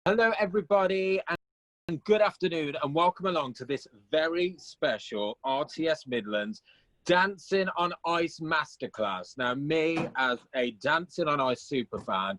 Hello, everybody, and good afternoon, and welcome along to this very special RTS Midlands Dancing on Ice Masterclass. Now, me, as a Dancing on Ice superfan,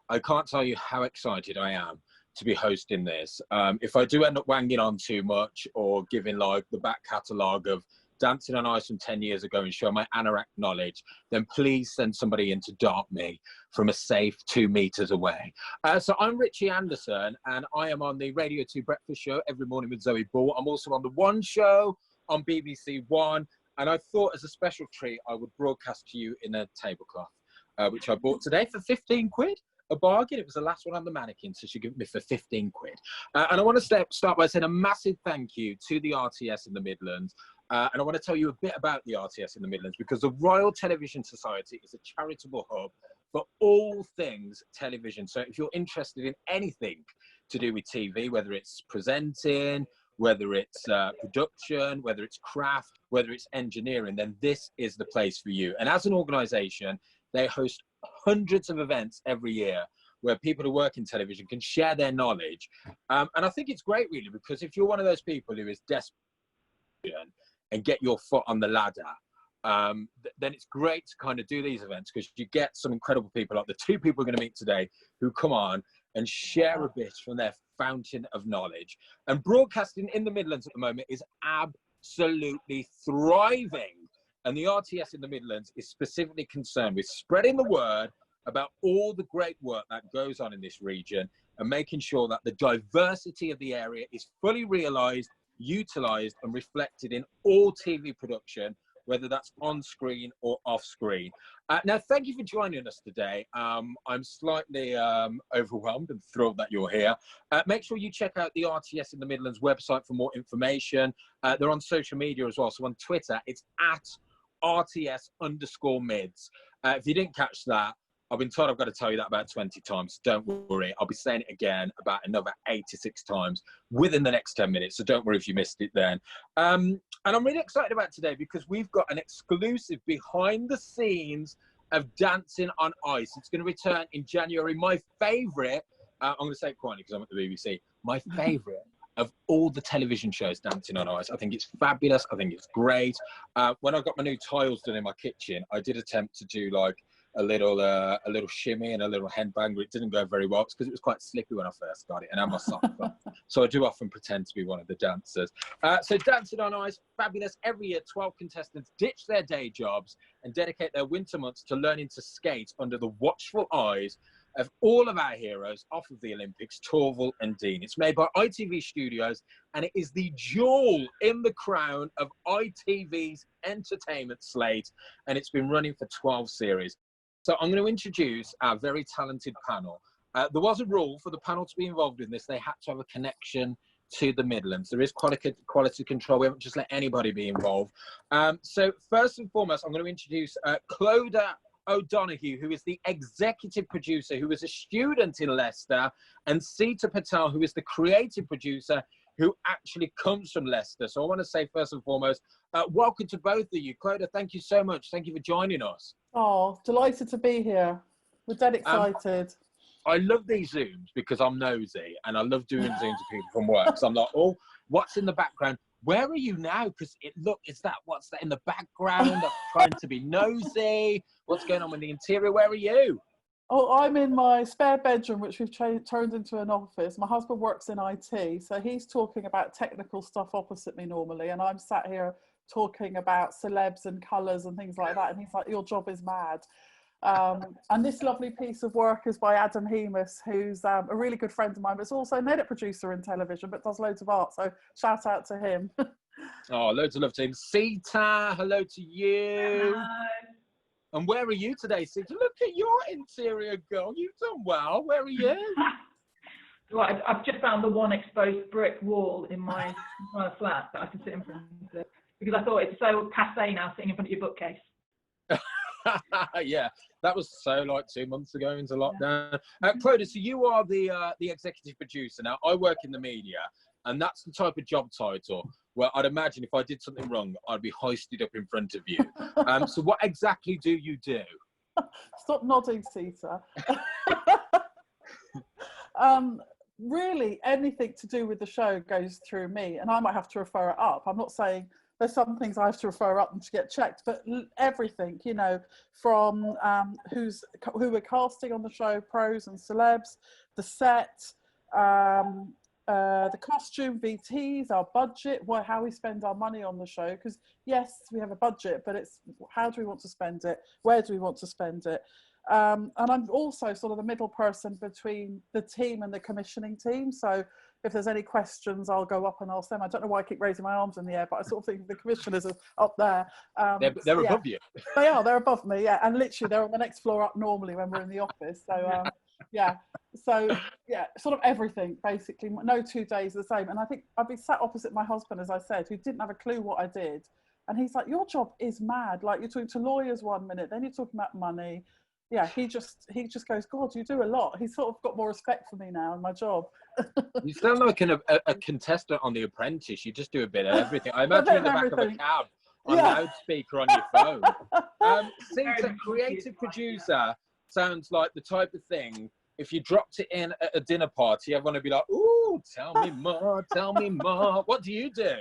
I can't tell you how excited I am to be hosting this. If I do end up wanging on too much or giving like the back catalogue of Dancing on Ice from 10 years ago and show my anorak knowledge, then please send somebody in to dart me from a safe 2 meters away. So I'm Richie Anderson, and I am on the Radio 2 Breakfast Show every morning with Zoe Ball. I'm also on the One Show on BBC One, and I thought as a special treat I would broadcast to you in a tablecloth, which I bought today for 15 quid. A bargain. It was the last one on the mannequin, so she gave it me for 15 quid. And I want to start by saying a massive thank you to the RTS in the Midlands. And I want to tell you a bit about the RTS in the Midlands, because the Royal Television Society is a charitable hub for all things television. So if you're interested in anything to do with TV, whether it's presenting, whether it's production, whether it's craft, whether it's engineering, then this is the place for you. And as an organisation, they host hundreds of events every year where people who work in television can share their knowledge. And I think it's great, really, because if you're one of those people who is desperate and get your foot on the ladder, then it's great to kind of do these events, because you get some incredible people, like the two people we're going to meet today, who come on and share a bit from their fountain of knowledge. And broadcasting in the Midlands at the moment is absolutely thriving. And the RTS in the Midlands is specifically concerned with spreading the word about all the great work that goes on in this region and making sure that the diversity of the area is fully realised, utilised and reflected in all TV production, whether that's on screen or off screen. Now, thank you for joining us today. I'm slightly overwhelmed and thrilled that you're here. Make sure you check out the RTS in the Midlands website for more information. They're on social media as well. So on Twitter, it's at RTS_mids. If you didn't catch that, I've been told I've got to tell you that about 20 times. Don't worry. I'll be saying it again about another 86 times within the next 10 minutes. So don't worry if you missed it then. And I'm really excited about today because we've got an exclusive behind the scenes of Dancing on Ice. It's going to return in January. My favourite, I'm going to say it quietly because I'm at the BBC, my favourite of all the television shows, Dancing on Ice. I think it's fabulous. I think it's great. When I got my new tiles done in my kitchen, I did attempt to do like a little shimmy and a little headbang, but it didn't go very well. It's because it was quite slippy when I first got it, and I'm a softer. So I do often pretend to be one of the dancers. So Dancing on Ice, fabulous. Every year, 12 contestants ditch their day jobs and dedicate their winter months to learning to skate under the watchful eyes of all of our heroes off of the Olympics, Torval and Dean. It's made by ITV Studios, and it is the jewel in the crown of ITV's entertainment slate, and it's been running for 12 series. So I'm going to introduce our very talented panel. There was a rule for the panel to be involved in this. They had to have a connection to the Midlands. There is quality control. We haven't just let anybody be involved. So first and foremost, I'm going to introduce Clodagh O'Donoghue, who is the executive producer, who is a student in Leicester, and Sita Patel, who is the creative producer, who actually comes from Leicester. So I want to say first and foremost, welcome to both of you. Clodagh, thank you so much. Thank you for joining us. Oh, delighted to be here. We're dead excited. I love these Zooms because I'm nosy, and I love doing Zooms with people from work. So I'm like, oh, what's in the background? Where are you now? Because what's that in the background? I'm trying to be nosy. What's going on with the interior? Where are you? Oh, I'm in my spare bedroom, which we've turned into an office. My husband works in IT, so he's talking about technical stuff opposite me normally, and I'm sat here talking about celebs and colours and things like that, and he's like, your job is mad. And this lovely piece of work is by Adam Hemis, who's a really good friend of mine, but is also an edit producer in television, but does loads of art, so shout out to him. Oh, loads of love to him. Sita, hello to you. Hello. And where are you today, Sita? Look at your interior, girl. You've done well. Where are you? Well, I've just found the one exposed brick wall in my flat that I can sit in front of, because I thought it's so passé now sitting in front of your bookcase. Yeah, that was so like 2 months ago into lockdown. Clodagh, so you are the executive producer. Now, I work in the media, and that's the type of job title where I'd imagine if I did something wrong, I'd be hoisted up in front of you. So what exactly do you do? Stop nodding, Sita. really anything to do with the show goes through me, and I might have to refer it up. I'm not saying there's some things I have to refer up and to get checked, but everything, you know, from who we're casting on the show, pros and celebs, the set, the costume, VTs, our budget, how we spend our money on the show. Because yes, we have a budget, but it's how do we want to spend it? Where do we want to spend it? And I'm also sort of the middle person between the team and the commissioning team. So if there's any questions, I'll go up and ask them. I don't know why I keep raising my arms in the air, but I sort of think the commissioners are up there. They're above you. They're above me, yeah. And literally they're on the next floor up normally when we're in the office. So yeah. So yeah, sort of everything basically. No 2 days are the same. And I think I've been sat opposite my husband, as I said, who didn't have a clue what I did. And he's like, your job is mad. Like, you're talking to lawyers 1 minute, then you're talking about money. Yeah, he just goes, God, you do a lot. He's sort of got more respect for me now in my job. You sound like a contestant on The Apprentice. You just do a bit of everything. I imagine in the back of a cab on loudspeaker on your phone. Sita, creative producer, sounds like the type of thing, if you dropped it in at a dinner party, everyone would be like, ooh, tell me more, tell me more. What do you do?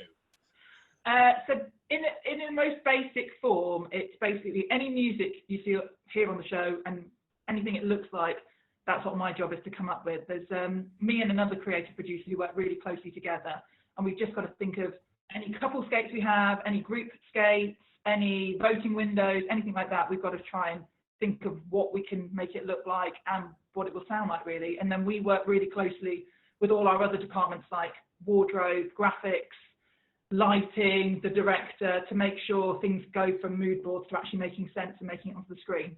So in a most basic form, it's basically any music you hear on the show and anything it looks like, that's what my job is to come up with. There's me and another creative producer who work really closely together, and we've just got to think of any couple skates we have, any group skates, any voting windows, anything like that. We've got to try and think of what we can make it look like and what it will sound like, really. And then we work really closely with all our other departments like wardrobe, graphics, lighting, the director, to make sure things go from mood boards to actually making sense and making it onto the screen.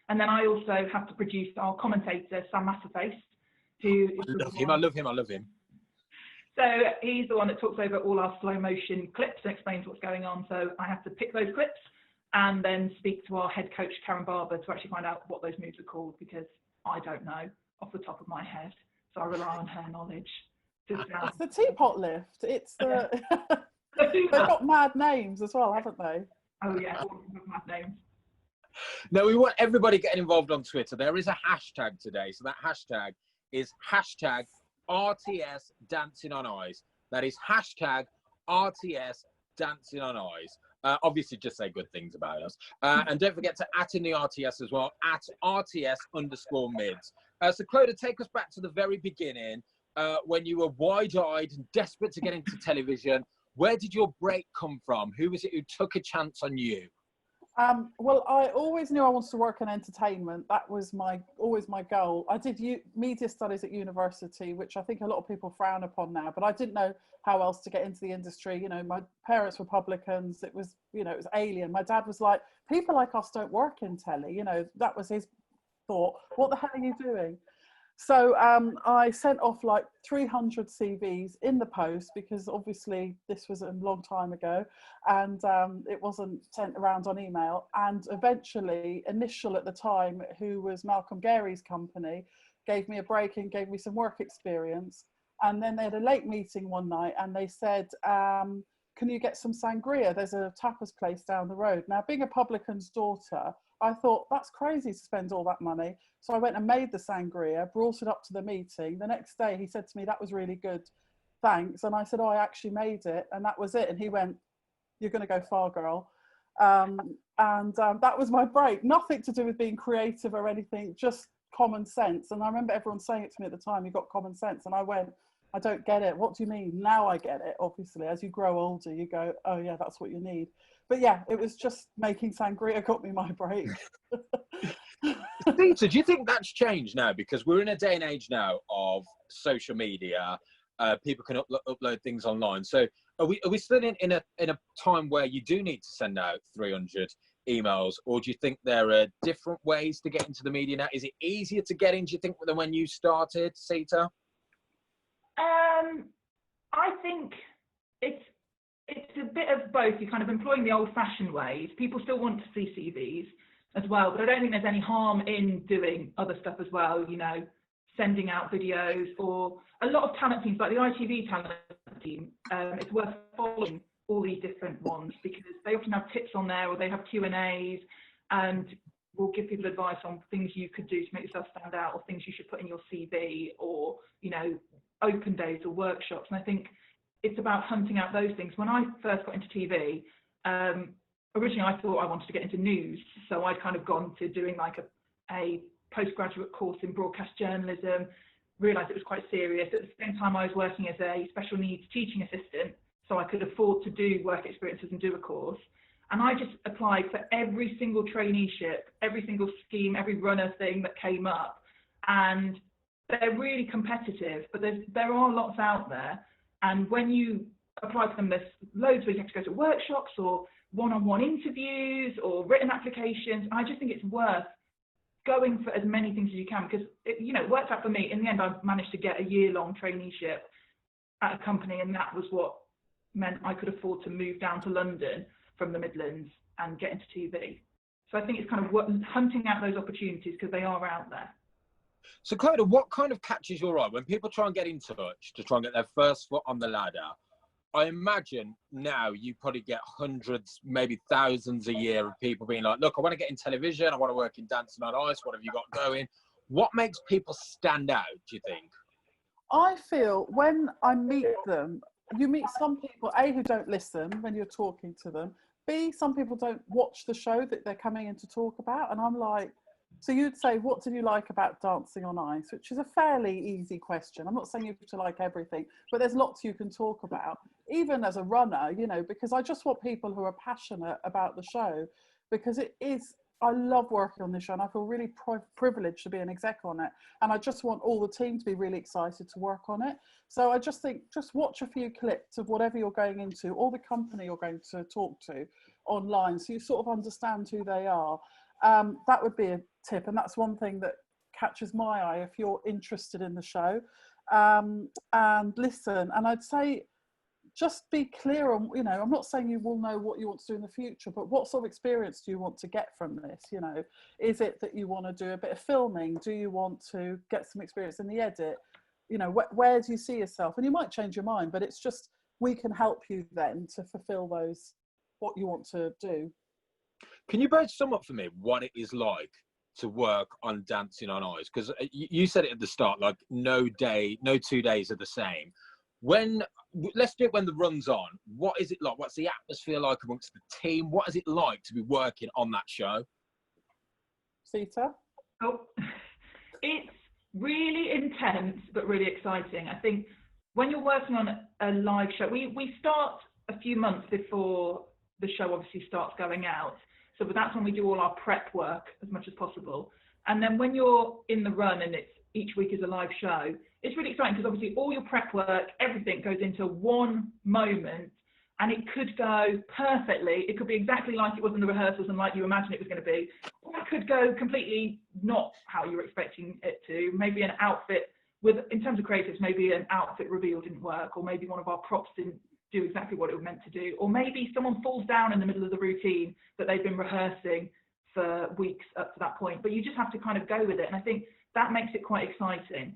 And then I also have to produce our commentator, Sam Massaface, who I love him. So he's the one that talks over all our slow motion clips and explains what's going on. So I have to pick those clips and then speak to our head coach, Karen Barber, to actually find out what those moves are called, because I don't know off the top of my head. So I rely on her knowledge. It's the Teapot Lift. It's the. They've got mad names as well, haven't they? Oh yeah, all mad names. No, we want everybody getting involved on Twitter. There is a hashtag today, so that hashtag is hashtag RTS Dancing on Ice. That is hashtag RTS Dancing on Ice. Obviously, just say good things about us. And don't forget to @ in the RTS as well, @ RTS_mids. So, Clodagh, take us back to the very beginning. When you were wide-eyed and desperate to get into television. Where did your break come from? Who was it who took a chance on you? Well, I always knew I wanted to work in entertainment. That was always my goal. I did media studies at university, which I think a lot of people frown upon now, but I didn't know how else to get into the industry. You know, my parents were publicans. It was, you know, it was alien. My dad was like, people like us don't work in telly. You know, that was his thought. What the hell are you doing? So I sent off like 300 CVs in the post, because obviously this was a long time ago, and it wasn't sent around on email. And eventually, Initial at the time, who was Malcolm Gary's company, gave me a break and gave me some work experience. And then they had a late meeting one night and they said, can you get some sangria? There's a tapas place down the road. Now, being a publican's daughter, I thought, that's crazy to spend all that money. So I went and made the sangria, brought it up to the meeting. The next day he said to me, that was really good, thanks. And I said, oh, I actually made it. And that was it. And he went, you're going to go far, girl. That was my break. Nothing to do with being creative or anything, just common sense. And I remember everyone saying it to me at the time, you got common sense. And I went, I don't get it. What do you mean? Now I get it. Obviously, as you grow older, you go, oh yeah, that's what you need. But yeah, it was just making sangria got me my break. Sita, do you think that's changed now? Because we're in a day and age now of social media. People can upload things online. So are we still in a time where you do need to send out 300 emails, or do you think there are different ways to get into the media now? Is it easier to get in, do you think, than when you started, Sita? I think it's a bit of both. You're kind of employing the old-fashioned ways. People still want to see CVs as well, but I don't think there's any harm in doing other stuff as well, you know, sending out videos, or a lot of talent teams, like the ITV talent team, it's worth following all these different ones, because they often have tips on there, or they have Q&As, and will give people advice on things you could do to make yourself stand out, or things you should put in your CV, or, you know, open days or workshops. And I think it's about hunting out those things. When I first got into TV, originally I thought I wanted to get into news, so I'd kind of gone to doing like a postgraduate course in broadcast journalism, realised it was quite serious. At the same time, I was working as a special needs teaching assistant, so I could afford to do work experiences and do a course. And I just applied for every single traineeship, every single scheme, every runner thing that came up. And they're really competitive, but there are lots out there. And when you apply for them, there's loads where you have to go to workshops or one-on-one interviews or written applications. I just think it's worth going for as many things as you can, because it worked out for me. In the end, I managed to get a year-long traineeship at a company, and that was what meant I could afford to move down to London from the Midlands and get into TV. So I think it's kind of hunting out those opportunities, because they are out there. So Clodagh, what kind of catches your eye when people try and get in touch to try and get their first foot on the ladder? I imagine now you probably get hundreds, maybe thousands a year of people being like, look, I want to get in television, I want to work in Dancing on Ice, what have you got going? What makes people stand out, do you think? I feel when I meet them, you meet some people, A, who don't listen when you're talking to them, B, some people don't watch the show that they're coming in to talk about, and I'm like, so you'd say, what did you like about Dancing on Ice? Which is a fairly easy question. I'm not saying you have to like everything, but there's lots you can talk about, even as a runner, because I just want people who are passionate about the show, because it is, I love working on this show, and I feel really privileged to be an exec on it. And I just want all the team to be really excited to work on it. So I just think, just watch a few clips of whatever you're going into, or the company you're going to talk to online, so you sort of understand who they are. That would be a tip, and that's one thing that catches my eye if you're interested in the show. And listen, and I'd say just be clear on, I'm not saying you will know what you want to do in the future, but what sort of experience do you want to get from this? Is it that you want to do a bit of filming? Do you want to get some experience in the edit? Where do you see yourself? And you might change your mind, but it's just, we can help you then to fulfill those, what you want to do. Can you both sum up for me what it is like to work on Dancing on Ice? Because you said it at the start, like no 2 days are the same. Let's do it when the run's on. What is it like? What's the atmosphere like amongst the team? What is it like to be working on that show? Sita? Oh, it's really intense, but really exciting. I think when you're working on a live show, we start a few months before the show obviously starts going out. So that's when we do all our prep work as much as possible. And then when you're in the run and each week is a live show, it's really exciting, because obviously all your prep work, everything goes into one moment, and it could go perfectly. It could be exactly like it was in the rehearsals and like you imagine it was going to be. Or it could go completely not how you were expecting it to. Maybe an outfit, in terms of creatives, maybe an outfit reveal didn't work, or maybe one of our props didn't do exactly what it was meant to do, or maybe someone falls down in the middle of the routine that they've been rehearsing for weeks up to that point. But you just have to kind of go with it, and I think that makes it quite exciting,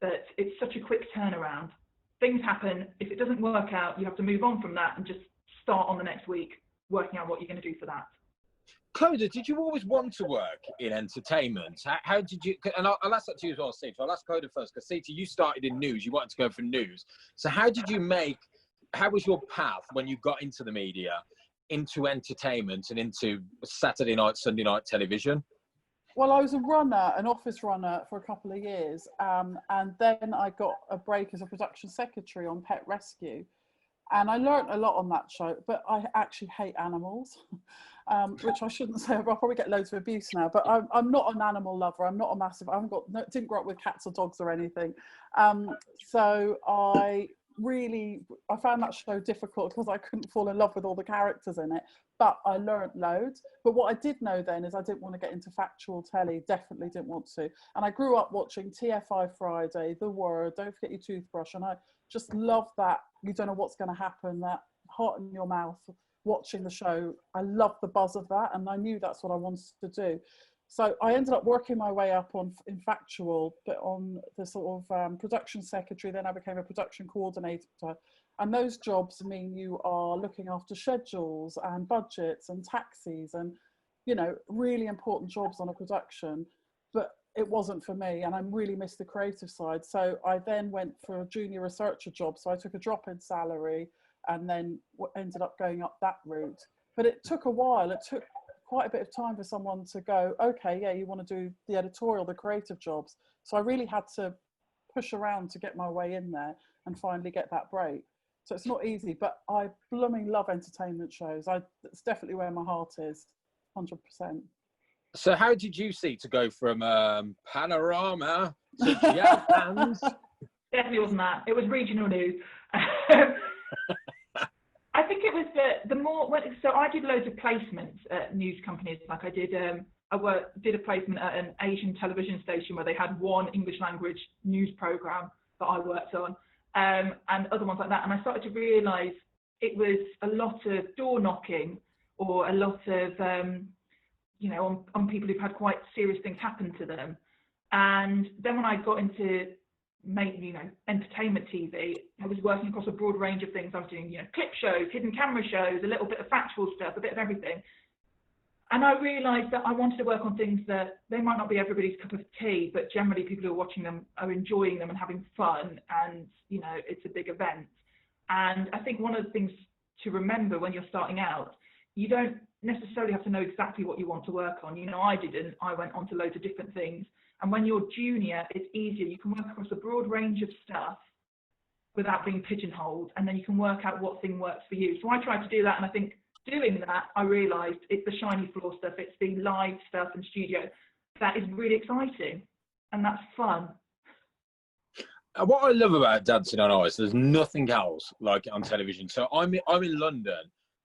that it's such a quick turnaround. Things happen. If it doesn't work out, you have to move on from that and just start on the next week working out what you're going to do for that. Clodagh, did you always want to work in entertainment? How did you, and I'll ask that to you as well, Sita. I'll ask Clodagh first, because Sita, you started in news, you wanted to go for news. So how was your path when you got into the media, into entertainment and into Saturday night, Sunday night television? Well, I was an office runner for a couple of years, and then I got a break as a production secretary on Pet Rescue, and I learnt a lot on that show, but I actually hate animals, which I shouldn't say. I'll probably get loads of abuse now, but I'm not an animal lover. I'm not a massive, didn't grow up with cats or dogs or anything. So I found that show difficult because I couldn't fall in love with all the characters in it, but I learned loads. But what I did know then is I didn't want to get into factual telly, definitely didn't want to. And I grew up watching TFI Friday, The Word, Don't Forget Your Toothbrush, and I just love that you don't know what's going to happen, that heart in your mouth, watching the show. I love the buzz of that, and I knew that's what I wanted to do. So I ended up working my way up in factual, but on the sort of production secretary. Then I became a production coordinator. And those jobs mean you are looking after schedules and budgets and taxis. And, you know, really important jobs on a production, but it wasn't for me, and I really missed the creative side. So I then went for a junior researcher job. So I took a drop in salary and then ended up going up that route. But it took a while. It took quite a bit of time for someone to go, okay, yeah, you want to do the editorial, the creative jobs. So I really had to push around to get my way in there and finally get that break. So it's not easy, but I blooming love entertainment shows. It's definitely where my heart is, 100%. So how did you see to go from Panorama to Jazz? Definitely wasn't that. It was regional news. I think it was the more, so I did loads of placements at news companies. Like I did, did a placement at an Asian television station where they had one English language news program that I worked on, and other ones like that. And I started to realise it was a lot of door knocking, or a lot of, you know, on people who've had quite serious things happen to them. And then when I got into you know, entertainment TV, I was working across a broad range of things. I was doing, you know, clip shows, hidden camera shows, a little bit of factual stuff, a bit of everything. And I realised that I wanted to work on things that they might not be everybody's cup of tea, but generally people who are watching them are enjoying them and having fun, and, you know, it's a big event. And I think one of the things to remember when you're starting out, you don't necessarily have to know exactly what you want to work on. You know, I didn't. I went on to loads of different things. And when you're junior, it's easier. You can work across a broad range of stuff without being pigeonholed, and then you can work out what thing works for you. So I tried to do that, and I think doing that, I realised it's the shiny floor stuff, it's the live stuff and studio that is really exciting, and that's fun. What I love about Dancing on Ice, there's nothing else like it on television. So I'm in London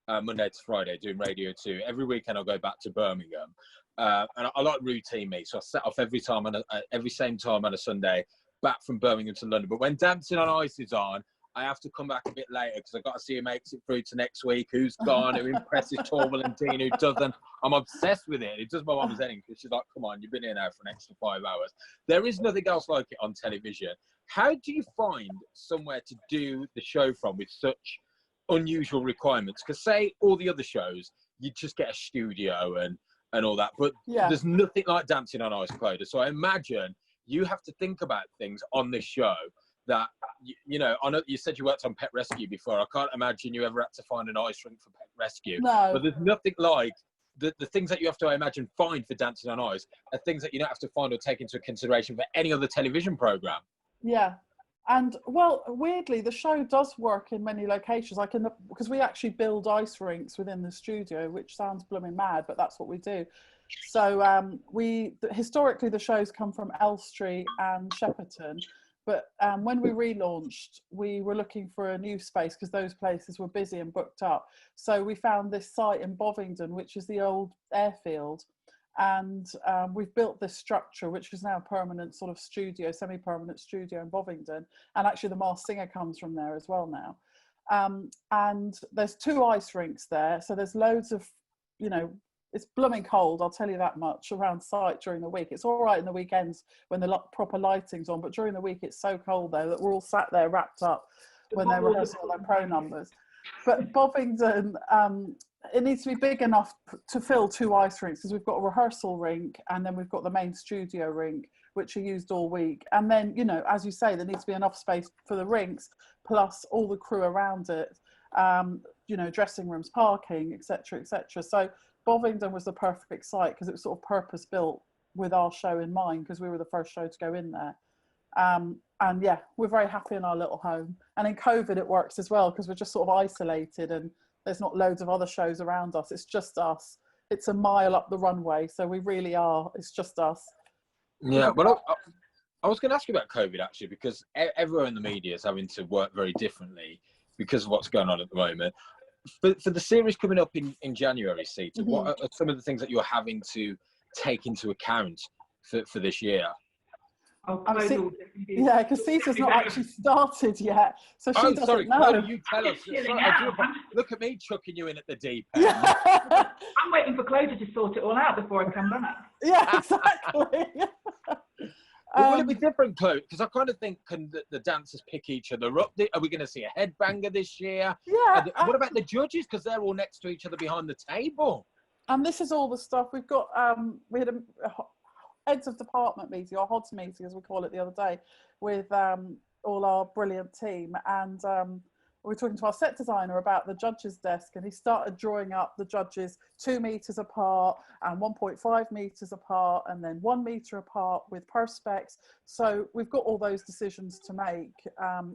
Monday to Friday doing Radio 2. Every weekend I'll go back to Birmingham. And I like routine, me, so I set off every same time on a Sunday back from Birmingham to London. But when Dancing on Ice is on, I have to come back a bit later because I've got to see who makes it through to next week, who's gone, who impresses Torval and Dean, who doesn't. I'm obsessed with it. It does my mum's head in because she's like, come on, you've been here now for an extra 5 hours. There is nothing else like it on television. How do you find somewhere to do the show from with such unusual requirements? Because say all the other shows, you just get a studio and all that, but there's nothing like Dancing on Ice, Clodagh. So I imagine you have to think about things on this show that, you know, I know you said you worked on Pet Rescue before. I can't imagine you ever had to find an ice rink for Pet Rescue. No. But there's nothing like the things that you have to, I imagine, find for Dancing on Ice are things that you don't have to find or take into consideration for any other television programme. Yeah. And, well, weirdly, the show does work in many locations, like because we actually build ice rinks within the studio, which sounds blooming mad, but that's what we do. So historically, the shows come from Elstree and Shepperton, but when we relaunched, we were looking for a new space because those places were busy and booked up. So we found this site in Bovingdon, which is the old airfield. And we've built this structure, which is now a permanent sort of studio, semi-permanent studio in Bovingdon. And actually the Masked Singer comes from there as well now. And there's 2 ice rinks there. So there's loads of, you know, it's blooming cold, I'll tell you that much, around site during the week. It's all right in the weekends when the proper lighting's on, but during the week it's so cold though that we're all sat there wrapped up when they're rehearsing all their pro numbers. But Bovingdon, it needs to be big enough to fill 2 ice rinks because we've got a rehearsal rink and then we've got the main studio rink, which are used all week. And then, you know, as you say, there needs to be enough space for the rinks plus all the crew around it, you know, dressing rooms, parking, etc., etc. So Bovingdon was the perfect site because it was sort of purpose built with our show in mind because we were the first show to go in there. And yeah, we're very happy in our little home. And in COVID, it works as well because we're just sort of isolated and there's not loads of other shows around us. It's just us. It's a mile up the runway. So we really are. It's just us. Yeah, well, I was going to ask you about COVID actually, because everyone in the media is having to work very differently because of what's going on at the moment. For the series coming up in January, Sita, what are some of the things that you're having to take into account for this year? Yeah, because Sita's not actually started yet, so she doesn't know. Clodagh, you tell us. Look at me chucking you in at the deep end. I'm waiting for Clodagh to sort it all out before I come back. Yeah, exactly. Will it be different, Clodagh? Because I kind of think, can the dancers pick each other up? Are we going to see a headbanger this year? Yeah. What about the judges? Because they're all next to each other behind the table. And this is all the stuff we've got. We had a heads of department meeting, or HODS meeting as we call it, the other day with all our brilliant team, and we were talking to our set designer about the judges desk, and he started drawing up the judges 2 meters apart and 1.5 meters apart and then 1 meter apart with perspex. So we've got all those decisions to make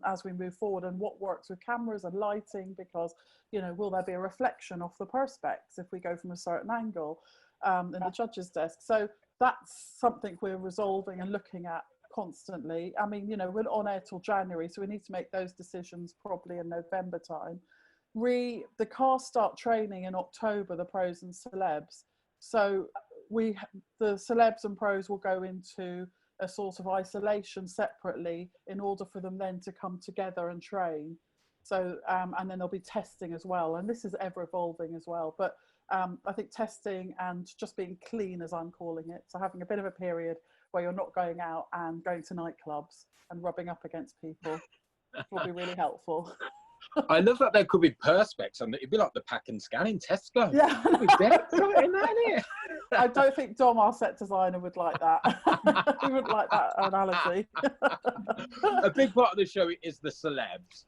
as we move forward, and what works with cameras and lighting, because, you know, will there be a reflection off the perspex if we go from a certain angle in the judges desk? So that's something we're resolving and looking at constantly. I mean, you know, we're on air till January, so we need to make those decisions probably in November time. The cars start training in October, the pros and celebs. So the celebs and pros will go into a sort of isolation separately in order for them then to come together and train. So, and then there'll be testing as well. And this is ever evolving as well. But I think testing and just being clean, as I'm calling it, so having a bit of a period where you're not going out and going to nightclubs and rubbing up against people will be really helpful. I love that there could be perspex on it. It'd be like the pack and scan in Tesco. Yeah. I don't think Dom, our set designer, would like that. He wouldn't like that analogy. A big part of the show is the celebs.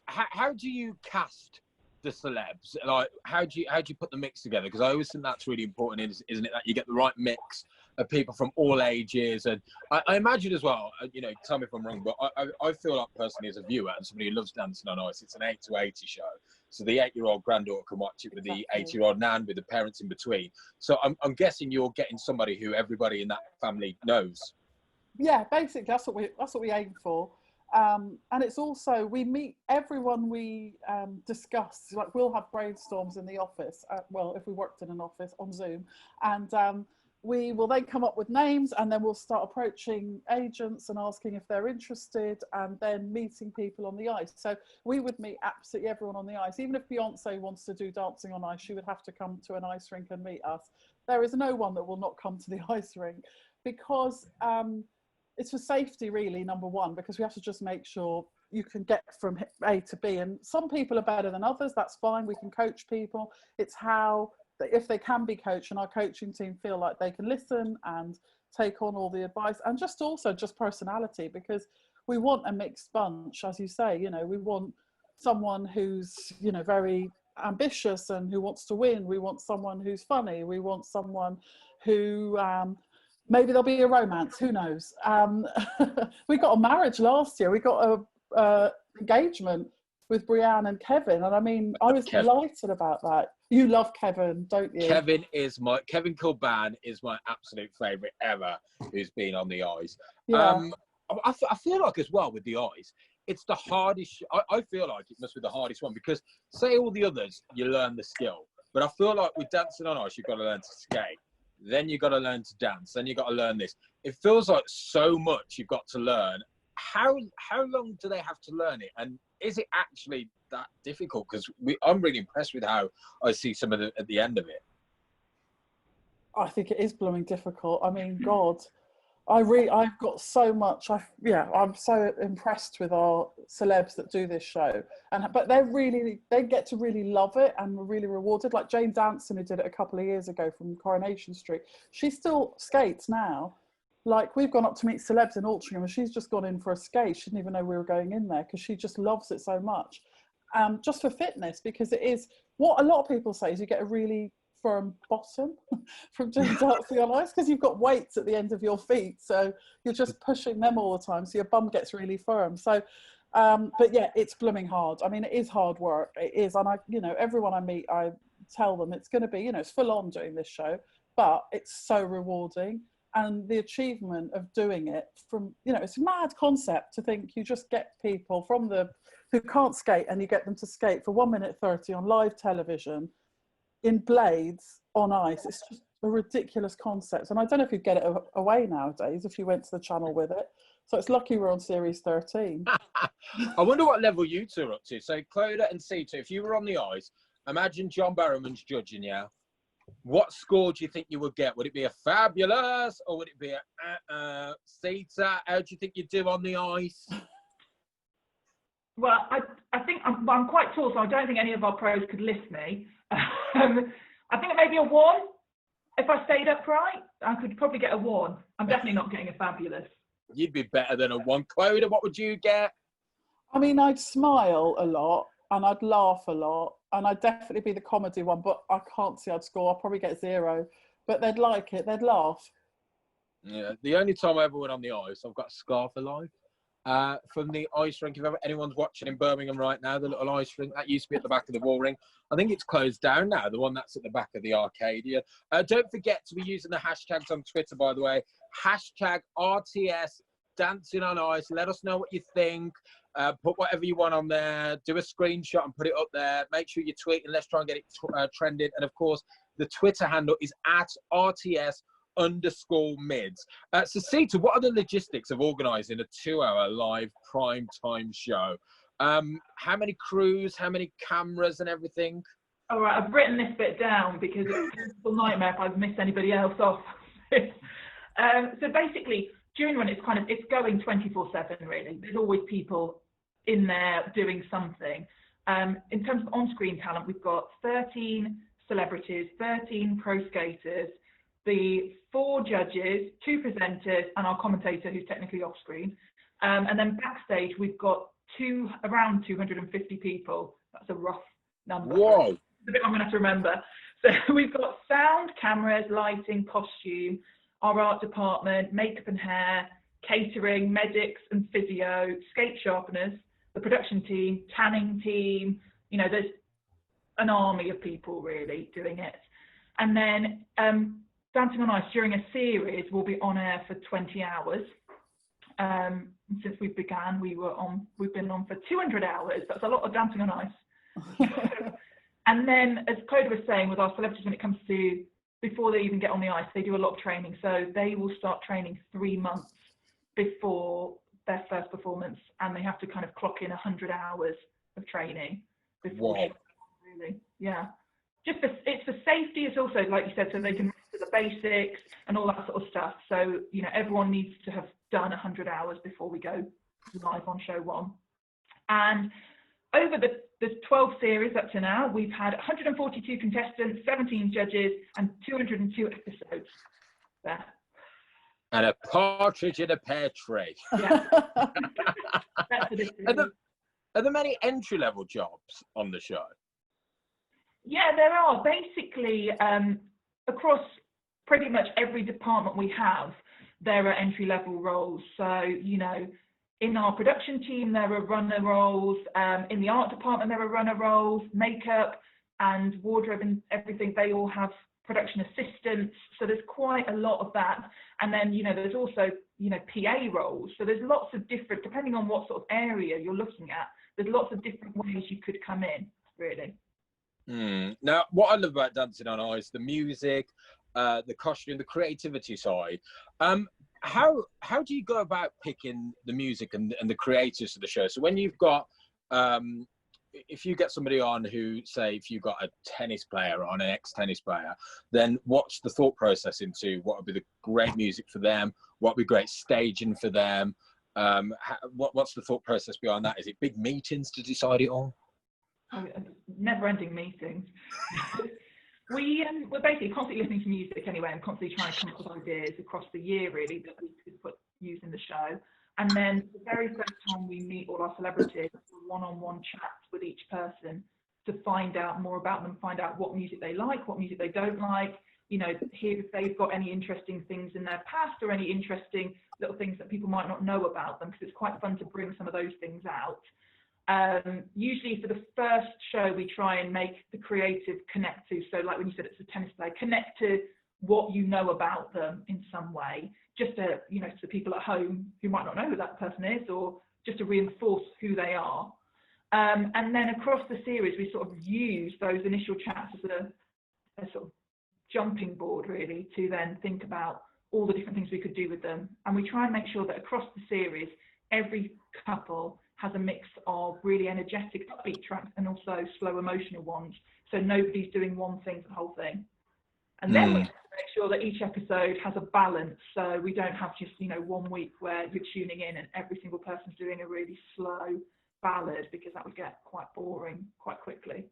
How do you cast the celebs? Like, how do you put the mix together? Because I always think that's really important, isn't it? That you get the right mix of people from all ages. And I imagine as well, you know, tell me if I'm wrong, but I feel like personally as a viewer and somebody who loves Dancing on Ice, it's an 8 to 80 show. So the 8-year-old granddaughter can watch it with the 80-year-old nan, with the parents in between. So I'm guessing you're getting somebody who everybody in that family knows. Yeah, basically that's what we aim for. And it's also, we meet everyone we discuss, like we'll have brainstorms in the office, well, if we worked in an office on Zoom, and we will then come up with names, and then we'll start approaching agents and asking if they're interested, and then meeting people on the ice. So we would meet absolutely everyone on the ice. Even if Beyonce wants to do Dancing on Ice, she would have to come to an ice rink and meet us. There is no one that will not come to the ice rink, because it's for safety, really, number one, because we have to just make sure you can get from A to B. And some people are better than others. That's fine. We can coach people. It's how, if they can be coached, and our coaching team feel like they can listen and take on all the advice, and just also just personality, because we want a mixed bunch, as you say. You know, we want someone who's, you know, very ambitious and who wants to win. We want someone who's funny. We want someone who maybe there'll be a romance, who knows. We got a marriage last year. We got a engagement with Brianne and Kevin, and I mean, I was delighted about that. You love Kevin, don't you? Kevin Kilban is my absolute favourite ever, who's been on the ice. Yeah. I feel like as well with the ice, it's the hardest. I feel like it must be the hardest one, because say all the others, you learn the skill, but I feel like with Dancing on Ice, you've got to learn to skate. Then you've got to learn to dance. Then you've got to learn this. It feels like so much you've got to learn. How long do they have to learn it? And is it actually that difficult? Because I'm really impressed with how I see some of the at the end of it. I think it is blooming difficult. I mean, God, I've got so much. I'm so impressed with our celebs that do this show, but they get to really love it and were really rewarded. Like Jane Danson, who did it a couple of years ago from Coronation Street, she still skates now. Like, we've gone up to meet celebs in Altrincham, and she's just gone in for a skate. She didn't even know we were going in there, because she just loves it so much. Just for fitness, because it is what a lot of people say is you get a really firm bottom from doing Dancing on Ice, because you've got weights at the end of your feet, so you're just pushing them all the time, so your bum gets really firm. So but yeah, it's blooming hard. I mean, it is hard work. It is. And everyone I meet, I tell them it's going to be, it's full on doing this show, but it's so rewarding. And the achievement of doing it from, it's a mad concept to think you just get people who can't skate, and you get them to skate for 1 minute 30 on live television in blades on ice. It's just a ridiculous concept. And I don't know if you'd get it away nowadays if you went to the channel with it. So it's lucky we're on series 13. I wonder what level you two are up to. So Clodagh and Sita, if you were on the ice, imagine John Barrowman's judging you. What score do you think you would get? Would it be a fabulous, or would it be a Sita? How do you think you'd do on the ice? Well, I think I'm quite tall, so I don't think any of our pros could lift me. I think it may be a 1. If I stayed upright, I could probably get a 1. I'm definitely not getting a fabulous. You'd be better than a 1. Clodagh, what would you get? I mean, I'd smile a lot and I'd laugh a lot and I'd definitely be the comedy one, but I can't see I'd score. I'll probably get 0, but they'd like it. They'd laugh. Yeah, the only time I ever went on the ice, I've got a scar for life. From the ice rink, if anyone's watching in Birmingham right now, the little ice rink that used to be at the back of the wall ring, I think it's closed down now, the one that's at the back of the Arcadia. Don't forget to be using the hashtags on Twitter, by the way. Hashtag RTS Dancing on Ice. Let us know what you think. Put whatever you want on there. Do a screenshot and put it up there. Make sure you tweet and let's try and get it trending. And of course, the Twitter handle is @RTS_mids. So Sita, what are the logistics of organising a 2-hour live prime time show? How many crews, how many cameras and everything? All right, I've written this bit down because it's a nightmare if I've missed anybody else off. So basically, during when it's going 24/7 really. There's always people in there doing something. In terms of on-screen talent, we've got 13 celebrities, 13 pro skaters, the 4 judges, 2 presenters, and our commentator who's technically off screen. And then backstage, we've got around 250 people. That's a rough number. Whoa. It's a bit I'm going to have to remember. So we've got sound, cameras, lighting, costume, our art department, makeup and hair, catering, medics and physio, skate sharpeners, the production team, tanning team. You know, there's an army of people really doing it. And then Dancing on Ice during a series will be on air for 20 hours. Since we began, we've been on for 200 hours. That's a lot of Dancing on Ice. And then, as Clodagh was saying, with our celebrities, when it comes to before they even get on the ice, they do a lot of training. So they will start training 3 months before their first performance, and they have to kind of clock in 100 hours of training before. Wow. Really, yeah. It's for safety. It's also, like you said, so they can master the basics and all that sort of stuff. So, you know, everyone needs to have done 100 hours before we go live on show 1. And over the 12 series up to now, we've had 142 contestants, 17 judges, and 202 episodes there. And a partridge in a pear tree. Yeah. That's Are there many entry-level jobs on the show? Yeah, there are. Basically, across pretty much every department we have, there are entry-level roles. So, you know, in our production team, there are runner roles. In the art department, there are runner roles. Makeup and wardrobe and everything, they all have production assistants. So there's quite a lot of that. And then, you know, there's also, you know, PA roles. So there's lots of different, depending on what sort of area you're looking at, there's lots of different ways you could come in, really. Now, what I love about Dancing on Ice, the music, the costume, the creativity side. How do you go about picking the music and the creators of the show? So when you've got, if you get somebody on who, say, if you've got a tennis player on, an ex-tennis player, then what's the thought process into what would be the great music for them? What would be great staging for them? What's the thought process behind that? Is it big meetings to decide it all? Never-ending meetings. We're basically constantly listening to music anyway, and constantly trying to come up with ideas across the year, really, that we could use in the show. And then the very first time we meet all our celebrities, one-on-one chats with each person to find out more about them, find out what music they like, what music they don't like, you know, hear if they've got any interesting things in their past or any interesting little things that people might not know about them, because it's quite fun to bring some of those things out. Usually for the first show, we try and make the creative connect to, so like when you said it's a tennis player, connect to what you know about them in some way, just to, you know, to people at home who might not know who that person is, or just to reinforce who they are. And then across the series, we sort of use those initial chats as a sort of jumping board, really, to then think about all the different things we could do with them. And we try and make sure that across the series, every couple has a mix of really energetic upbeat tracks and also slow emotional ones. So nobody's doing one thing for the whole thing. And then we make sure that each episode has a balance. So we don't have just, you know, 1 week where you're tuning in and every single person's doing a really slow ballad, because that would get quite boring quite quickly.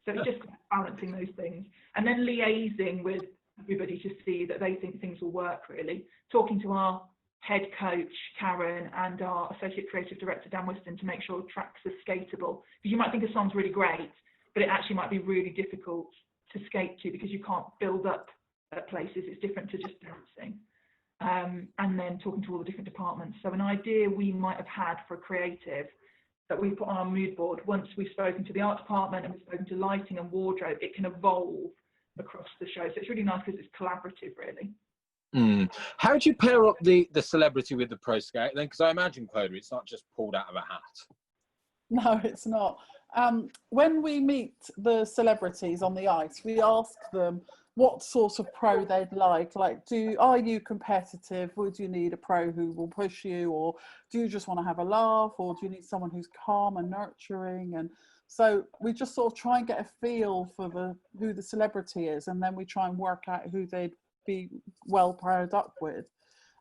So it's just balancing those things, and then liaising with everybody to see that they think things will work, really. Talking to our head coach, Karen, and our associate creative director, Dan Whiston, to make sure tracks are skatable. Because you might think a song's really great, but it actually might be really difficult to skate to because you can't build up at places. It's different to just dancing. And then talking to all the different departments. So an idea we might have had for a creative that we put on our mood board, once we've spoken to the art department and we've spoken to lighting and wardrobe, it can evolve across the show. So it's really nice because it's collaborative, really. How do you pair up the celebrity with the pro skate then? Because I imagine, Clodagh, it's not just pulled out of a hat. No, it's not. When we meet the celebrities on the ice, we ask them what sort of pro they'd like. Like, are you competitive? Would you need a pro who will push you? Or do you just want to have a laugh? Or do you need someone who's calm and nurturing? And so we just sort of try and get a feel for who the celebrity is. And then we try and work out who they'd be well paired up with.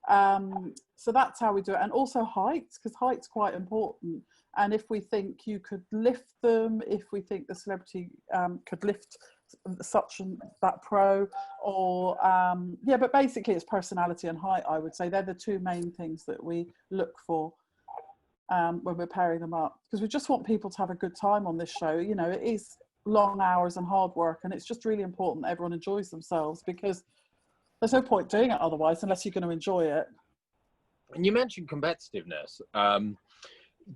So that's how we do it. And also heights, because height's quite important. And if we think you could lift them, if we think the celebrity could lift such and that pro, or yeah, but basically it's personality and height, I would say. They're the two main things that we look for when we're pairing them up, because we just want people to have a good time on this show. You know, it is long hours and hard work, and it's just really important that everyone enjoys themselves, because there's no point doing it otherwise unless you're going to enjoy it. And you mentioned competitiveness.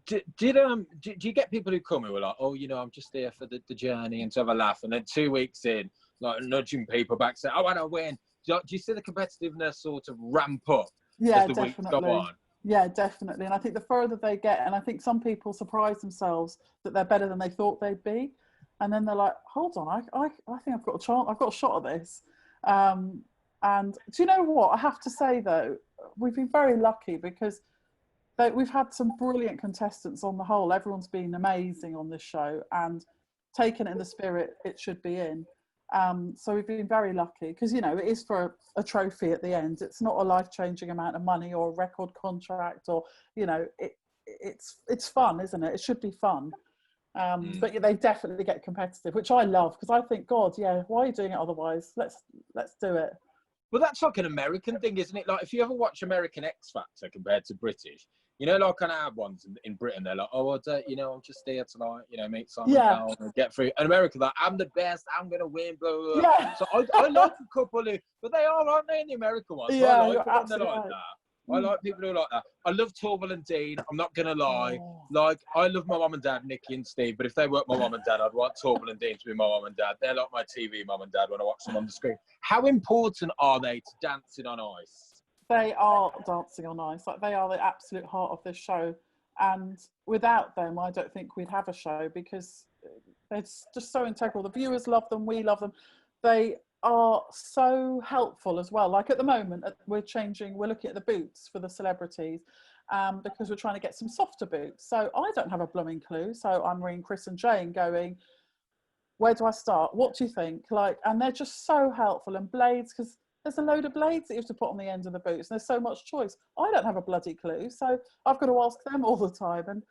Do you get people who come who are like, oh, you know, I'm just here for the journey and to have a laugh, and then 2 weeks in, like nudging people back, saying, I want to win? Do you see the competitiveness sort of ramp up as the weeks go on? Yeah, definitely. And I think the further they get, and I think some people surprise themselves that they're better than they thought they'd be, and then they're like, hold on, I think I've got a chance, I've got a shot at this. And do you know what? I have to say though, we've been very lucky because we've had some brilliant contestants on the whole. Everyone's been amazing on this show and taken it in the spirit it should be in. So we've been very lucky because, you know, it is for a trophy at the end. It's not a life-changing amount of money or a record contract, or, you know, it's fun, isn't it? It should be fun. But yeah, they definitely get competitive, which I love, because I think, God, yeah, why are you doing it otherwise? Let's do it. Well, that's like an American thing, isn't it? Like, if you ever watch American X Factor compared to British, you know, like on our ones in Britain, they're like, oh, you know, I'm just here to, like, you know, meet Simon Cowell and get through. And America, like, I'm the best, I'm going to win, blah, blah, blah. Yeah. So I like a couple who, but they are, aren't they, in the American ones? Yeah, I like when they're like that. I like people who are like that. I love Torval and Dean, I'm not going to lie. Like, I love my mum and dad, Nikki and Steve, but if they weren't my mum and dad, I'd want Torval and Dean to be my mum and dad. They're like my TV mum and dad when I watch them on the screen. How important are they to dancing on ice? They are dancing on ice. Like, they are the absolute heart of this show. And without them, I don't think we'd have a show, because it's just so integral. The viewers love them. We love them. They are so helpful as well. Like, at the moment, we're looking at the boots for the celebrities, because we're trying to get some softer boots. So I don't have a blooming clue. So I'm ringing Chris and Jane going, where do I start? What do you think? Like, and they're just so helpful. And blades, because there's a load of blades that you have to put on the end of the boots, and there's so much choice. I don't have a bloody clue, so I've got to ask them all the time. And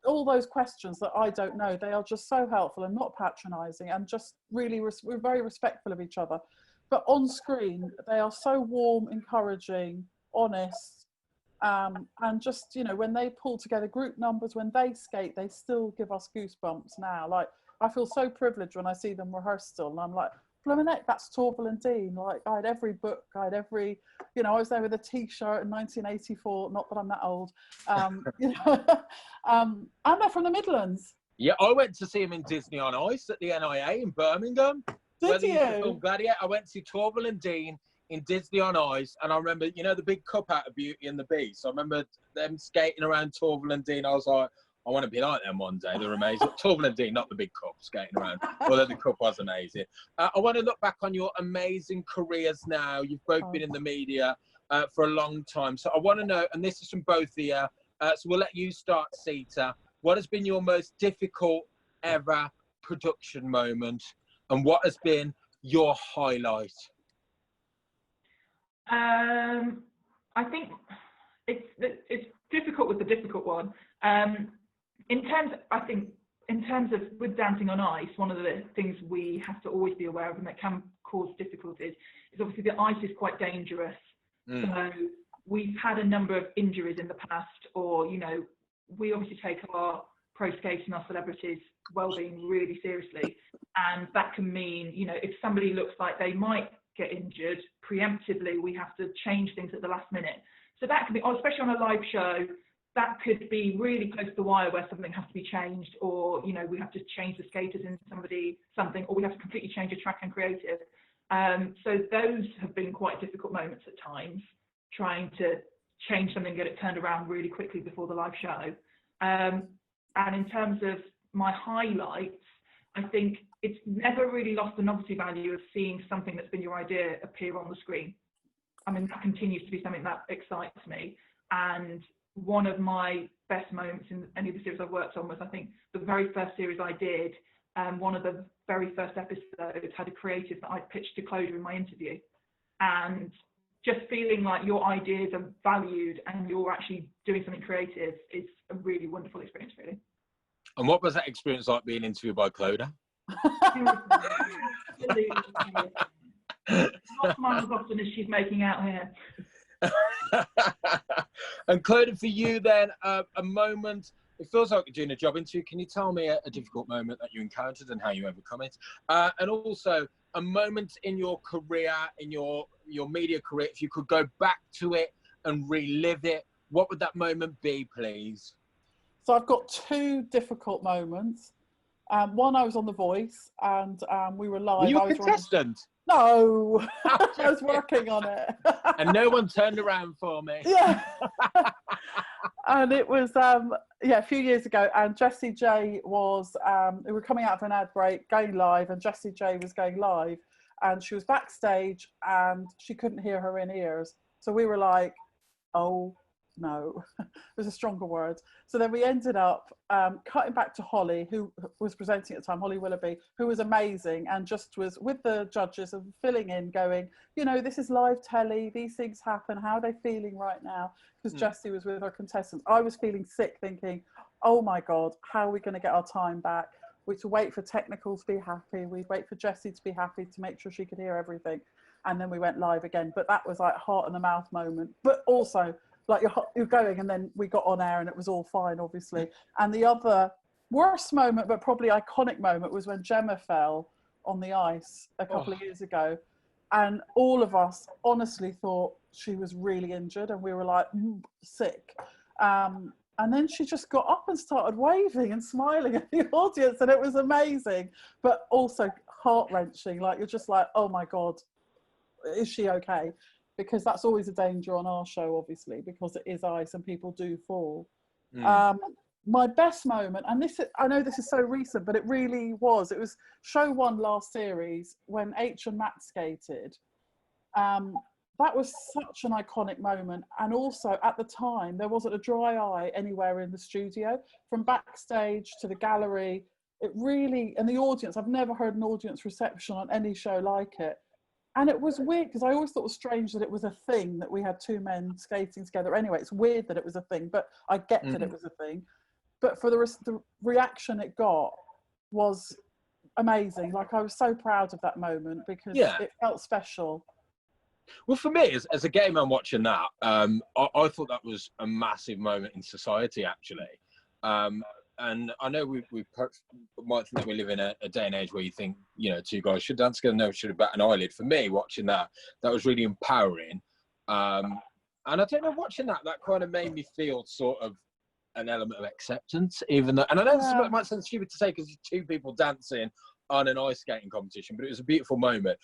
all those questions that I don't know, they are just so helpful and not patronising, and just really, we're very respectful of each other. But on screen, they are so warm, encouraging, honest, and just, you know, when they pull together group numbers, when they skate, they still give us goosebumps now. Like, I feel so privileged when I see them rehearse still, and I'm like, blooming heck, that's Torval and Dean. Like, I had every book, I had every, you know, I was there with a t-shirt in 1984, not that I'm that old, you know, and they're from the Midlands. Yeah, I went to see him in Disney on Ice at the NIA in Birmingham. Did you? Gladiator. I went to see Torval and Dean in Disney on Ice, and I remember, you know, the big cup out of Beauty and the Beast. So I remember them skating around Torval and Dean. I was like, I want to be like them one day. They're amazing. Torval and Dean, not the big cup skating around, although the cup was amazing. I want to look back on your amazing careers now. You've both been in the media for a long time. So I want to know, and this is from both of you, so we'll let you start, Sita. What has been your most difficult ever production moment, and what has been your highlight? I think it's difficult with the difficult one. In terms, I think in terms of with dancing on ice, one of the things we have to always be aware of and that can cause difficulties is obviously the ice is quite dangerous. So we've had a number of injuries in the past, or, you know, we obviously take our pro skaters and our celebrities' well-being really seriously. And that can mean, you know, if somebody looks like they might get injured, preemptively, we have to change things at the last minute. So that can be, especially on a live show, that could be really close to the wire where something has to be changed, or, you know, we have to change the skaters into something, or we have to completely change a track and creative. So those have been quite difficult moments at times, trying to change something and get it turned around really quickly before the live show. And in terms of my highlights, I think it's never really lost the novelty value of seeing something that's been your idea appear on the screen. I mean, that continues to be something that excites me. And one of my best moments in any of the series I've worked on was, I think, the very first series I did. One of the very first episodes had a creative that I pitched to Clodagh in my interview. And just feeling like your ideas are valued and you're actually doing something creative is a really wonderful experience, really. And what was that experience like being interviewed by Clodagh? Not mine as often as she's making out here. And Clodagh, for you then, a moment, it feels like you're doing a job interview. Can you tell me a difficult moment that you encountered and how you overcome it? And also a moment in your career, in your media career, if you could go back to it and relive it, what would that moment be, please? So I've got two difficult moments. One, I was on The Voice, and we were live. Were you a contestant? No, I was working on it. And no one turned around for me. Yeah. And it was, a few years ago, and Jessie J was, we were coming out of an ad break, going live, and Jessie J was going live, and she was backstage, and she couldn't hear her in-ears. So we were like, oh, no, there's a stronger word. So then we ended up cutting back to Holly, who was presenting at the time, Holly Willoughby, who was amazing and just was with the judges and filling in, going, you know, this is live telly, these things happen, how are they feeling right now? Because Jessie was with her contestants. I was feeling sick, thinking, oh my God, how are we going to get our time back? We'd wait for technical to be happy, we'd wait for Jessie to be happy to make sure she could hear everything. And then we went live again. But that was like heart in the mouth moment. But also, like you're going, and then we got on air and it was all fine, obviously. And the other worst moment, but probably iconic moment, was when Gemma fell on the ice a couple of years ago. And all of us honestly thought she was really injured, and we were like, sick. And then she just got up and started waving and smiling at the audience, and it was amazing, but also heart-wrenching. Like, you're just like, oh my God, is she okay? Because that's always a danger on our show, obviously, because it is ice and people do fall. My best moment, and this, I know this is so recent, but it really was. It was show one last series when H and Matt skated. That was such an iconic moment. And also at the time, there wasn't a dry eye anywhere in the studio, from backstage to the gallery. It really, and the audience, I've never heard an audience reception on any show like it. And it was weird, because I always thought it was strange that it was a thing that we had two men skating together. Anyway, it's weird that it was a thing, but I get that it was a thing. But for the reaction it got was amazing. Like, I was so proud of that moment, because it felt special. Well, for me, as a gay man watching that, I thought that was a massive moment in society, actually. And I know we might think that we live in a day and age where you think, you know, two guys should dance together, no one should bat an eyelid. For me, watching that was really empowering. And I don't know, watching that kind of made me feel sort of an element of acceptance, even though, and I know this might sound stupid to say because it's two people dancing on an ice skating competition, but it was a beautiful moment.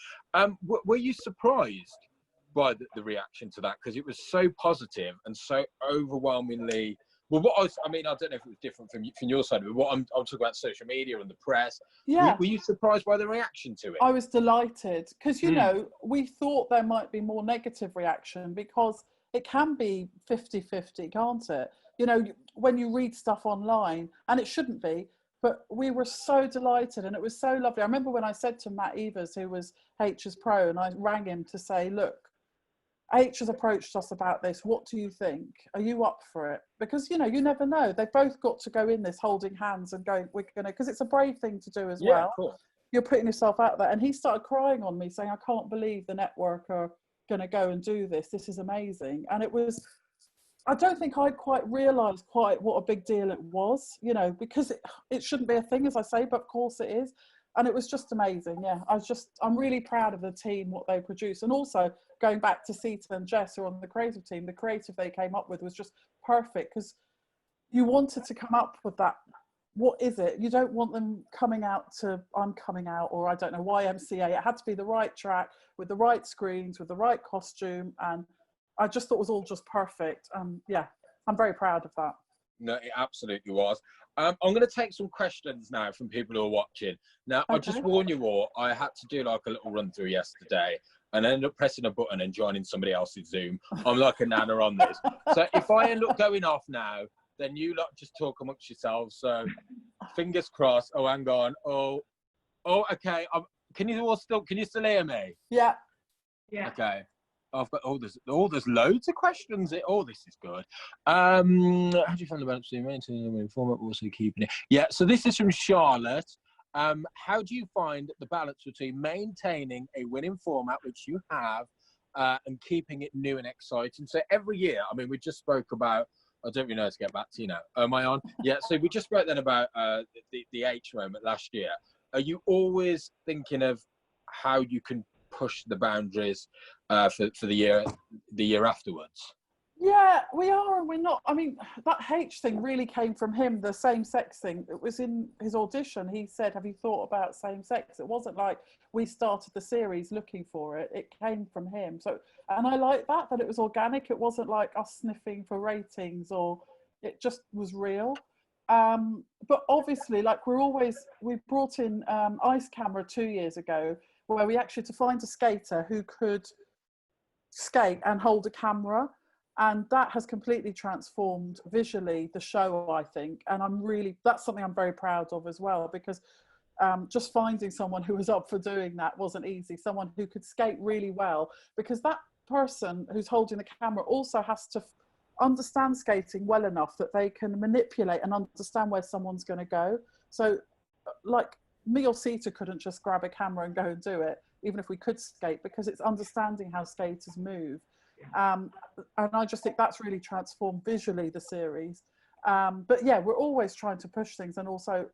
Were you surprised by the reaction to that? Because it was so positive and so overwhelmingly. Well, I mean, I don't know if it was different from your side, but what I'm talking about, social media and the press. Yeah. Were you surprised by the reaction to it? I was delighted, because, you know, we thought there might be more negative reaction, because it can be 50-50, can't it? You know, when you read stuff online, and it shouldn't be, but we were so delighted, and it was so lovely. I remember when I said to Matt Evers, who was H's pro, and I rang him to say, look, H has approached us about this. What do you think? Are you up for it? Because, you know, you never know. They've both got to go in this holding hands and going, we're going to, because it's a brave thing to do as well. Cool. You're putting yourself out there. And he started crying on me saying, I can't believe the network are going to go and do this. This is amazing. And it was, I don't think I'd quite realised quite what a big deal it was, you know, because it shouldn't be a thing, as I say, but of course it is. And it was just amazing. Yeah, I'm really proud of the team, what they produce. And also going back to Sita and Jess, who are on the creative team, the creative they came up with was just perfect, because you wanted to come up with that. What is it? You don't want them coming out to, I'm coming out, or I don't know, YMCA. It had to be the right track with the right screens, with the right costume. And I just thought it was all just perfect. Yeah, I'm very proud of that. No, it absolutely was. I'm going to take some questions now from people who are watching. Now, Okay. I'll just warn you all, I had to do like a little run through yesterday and ended up pressing a button and joining somebody else's Zoom. I'm like a nana on this. So if I end up going off now, then you lot just talk amongst yourselves. So fingers crossed. Oh, hang on. Oh, okay. Can you still hear me? Yeah. Yeah. Okay. I've got there's loads of questions. This is good. How do you find the balance between maintaining the winning format, but also keeping it? Yeah, so this is from Charlotte. How do you find the balance between maintaining a winning format, which you have, and keeping it new and exciting? So every year, I mean, we just spoke about, I don't really know how to get back to you now. Am I on? Yeah, so we just spoke then about the H moment last year. Are you always thinking of how you can push the boundaries for the year afterwards? Yeah, we are and we're not. I mean, that H thing really came from him, the same sex thing. It was in his audition. He said, have you thought about same sex? It wasn't like we started the series looking for it. It came from him. So, and I like that it was organic. It wasn't like us sniffing for ratings, or it just was real. But obviously, like we brought in Ice Camera 2 years ago, where we actually, to find a skater who could skate and hold a camera, and that has completely transformed visually the show, I think. And that's something I'm very proud of as well, because just finding someone who was up for doing that wasn't easy, someone who could skate really well, because that person who's holding the camera also has to understand skating well enough that they can manipulate and understand where someone's going to go. So like me or Sita couldn't just grab a camera and go and do it, even if we could skate, because it's understanding how skaters move. And I just think that's really transformed visually the series. But yeah, we're always trying to push things, and also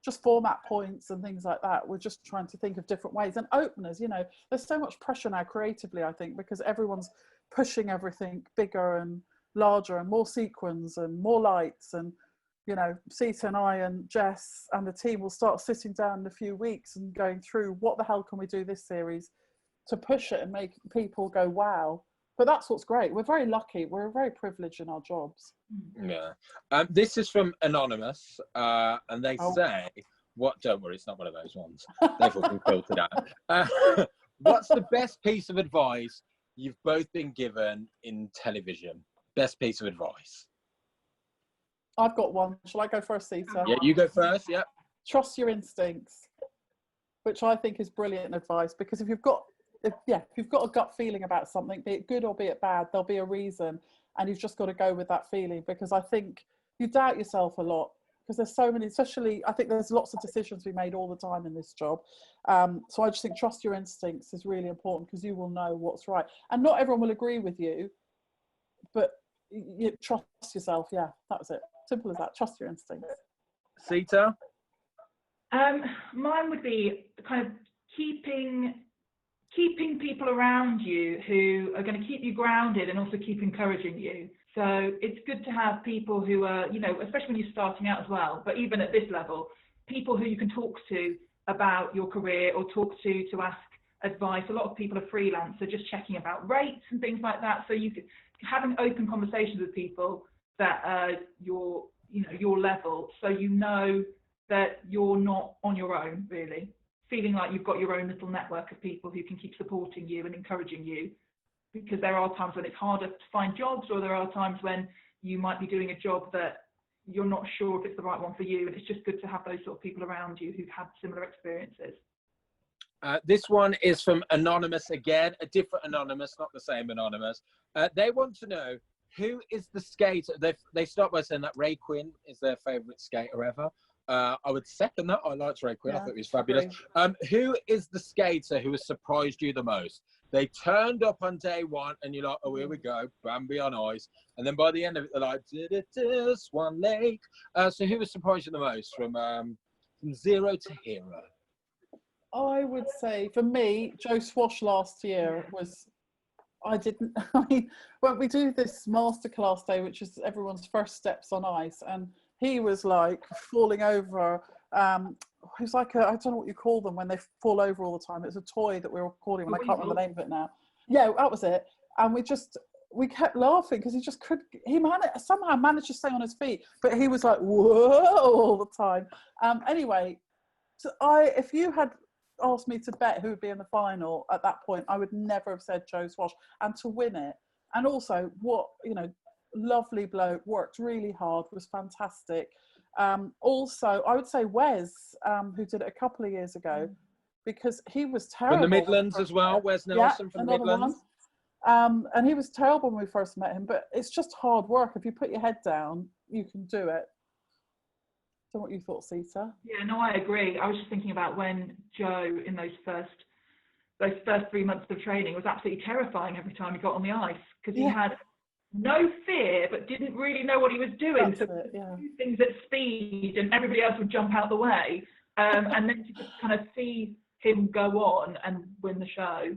just format points and things like that. We're just trying to think of different ways. And openers, you know, there's so much pressure now creatively, I think, because everyone's pushing everything bigger and larger and more sequins and more lights. And you know, Sita and I and Jess and the team will start sitting down in a few weeks and going through what the hell can we do this series to push it and make people go, wow. But that's what's great. We're very lucky. We're very privileged in our jobs. Yeah. This is from Anonymous, and they say, don't worry, it's not one of those ones. They've all been filtered out. What's the best piece of advice you've both been given in television? Best piece of advice. I've got one. Shall I go first, Sita? Yeah, you go first. Yeah. Trust your instincts, which I think is brilliant advice, because if you've got a gut feeling about something, be it good or be it bad, there'll be a reason, and you've just got to go with that feeling. Because I think you doubt yourself a lot, because there's so many, especially I think there's lots of decisions we made all the time in this job. So I just think trust your instincts is really important, because you will know what's right, and not everyone will agree with you, but you trust yourself. Yeah, that was it. Simple as that. Trust your instincts. Sita? Mine would be kind of keeping people around you who are going to keep you grounded and also keep encouraging you. So it's good to have people who are, you know, especially when you're starting out as well, but even at this level, people who you can talk to about your career or talk to ask advice. A lot of people are freelance, so just checking about rates and things like that. So you could having open conversations with people that are your level, so you know that you're not on your own, really. Feeling like you've got your own little network of people who can keep supporting you and encouraging you, because there are times when it's harder to find jobs, or there are times when you might be doing a job that you're not sure if it's the right one for you, and it's just good to have those sort of people around you who've had similar experiences. This one is from Anonymous again, a different Anonymous, not the same Anonymous. They want to know, who is the skater? They start by saying that Ray Quinn is their favourite skater ever. I would second that. I liked Ray Quinn. I thought he was fabulous. Who is the skater who has surprised you the most? They turned up on day one and you're like, oh, here we go, Bambi on ice. And then by the end of it, they're like, Swan Lake. So who has surprised you the most from zero to hero? I would say, for me, Joe Swash last year was, I mean, when we do this masterclass day, which is everyone's first steps on ice, and he was like falling over. Who's like I don't know what you call them when they fall over all the time. It's a toy that we were calling when I can't remember the name of it now. Yeah, that was it. And we kept laughing because he just somehow managed to stay on his feet, but he was like, whoa, all the time. Anyway, so if you had asked me to bet who would be in the final at that point, I would never have said Joe Swash. And to win it, and also lovely bloke, worked really hard, was fantastic. Also, I would say Wes, who did it a couple of years ago, because he was terrible. From the Midlands as well, Wes Nelson from the Midlands. And he was terrible when we first met him, but it's just hard work. If you put your head down, you can do it. So what you thought, Sita? Yeah, no, I agree. I was just thinking about when Joe, in those first 3 months of training, was absolutely terrifying every time he got on the ice, because he had no fear, but didn't really know what he was doing. So do things at speed, and everybody else would jump out the way. And then to just kind of see him go on and win the show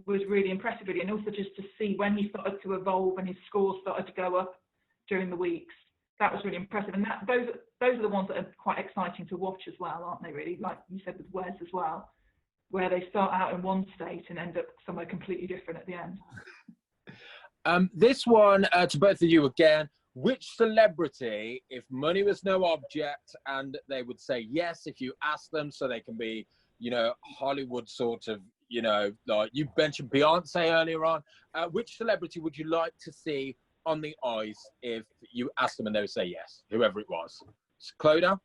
was really impressive, really. And also just to see when he started to evolve and his scores started to go up during the weeks. That was really impressive. And those are the ones that are quite exciting to watch as well, aren't they, really? Like you said with Wes as well, where they start out in one state and end up somewhere completely different at the end. This one, to both of you again, which celebrity, if money was no object and they would say yes if you ask them, so they can be, Hollywood sort of, like you mentioned Beyonce earlier on, which celebrity would you like to see on the ice if you asked them and they would say yes, whoever it was? Clodagh?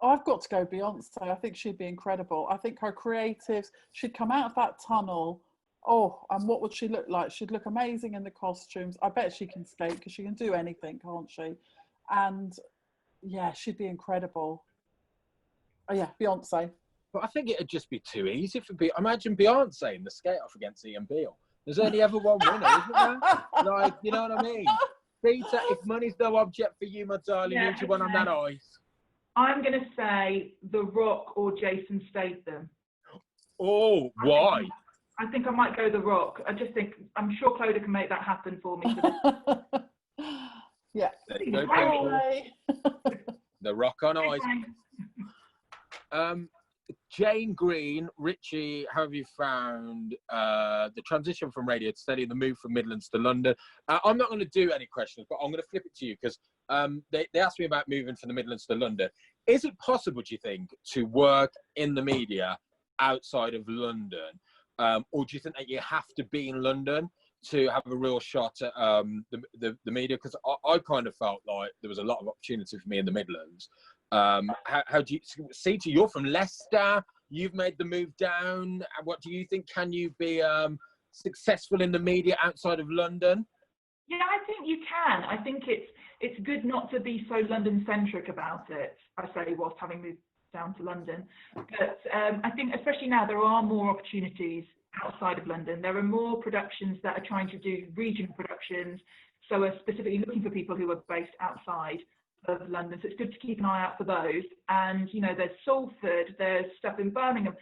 I've got to go Beyonce. I think she'd be incredible. I think her creatives, she'd come out of that tunnel. Oh, and what would she look like? She'd look amazing in the costumes. I bet she can skate because she can do anything, can't she? And yeah, she'd be incredible. Oh yeah, Beyonce. But I think it'd just be too easy imagine Beyonce in the skate off against Ian Beale. There's only ever one winner, isn't there? Like, you know what I mean? Peter, if money's no object for you, my darling, who do you want on that ice? I'm going to say The Rock or Jason Statham. Oh, why? I think I might go The Rock. I'm sure Clodagh can make that happen for me. Yeah. The Rock on ice. Jane Green, Richie, how have you found the transition from radio to steady, the move from Midlands to London? I'm not going to do any questions, but I'm going to flip it to you because they asked me about moving from the Midlands to London. Is it possible, do you think, to work in the media outside of London? Or do you think that you have to be in London to have a real shot at the media? Because I kind of felt like there was a lot of opportunity for me in the Midlands. How do you see? You're from Leicester. You've made the move down. What do you think? Can you be successful in the media outside of London? Yeah, I think you can. I think it's good not to be so London-centric about it, I say, whilst having moved down to London. But I think especially now there are more opportunities outside of London. There are more productions that are trying to do regional productions, so are specifically looking for people who are based outside of London. So it's good to keep an eye out for those. And, there's Salford, there's stuff in Birmingham.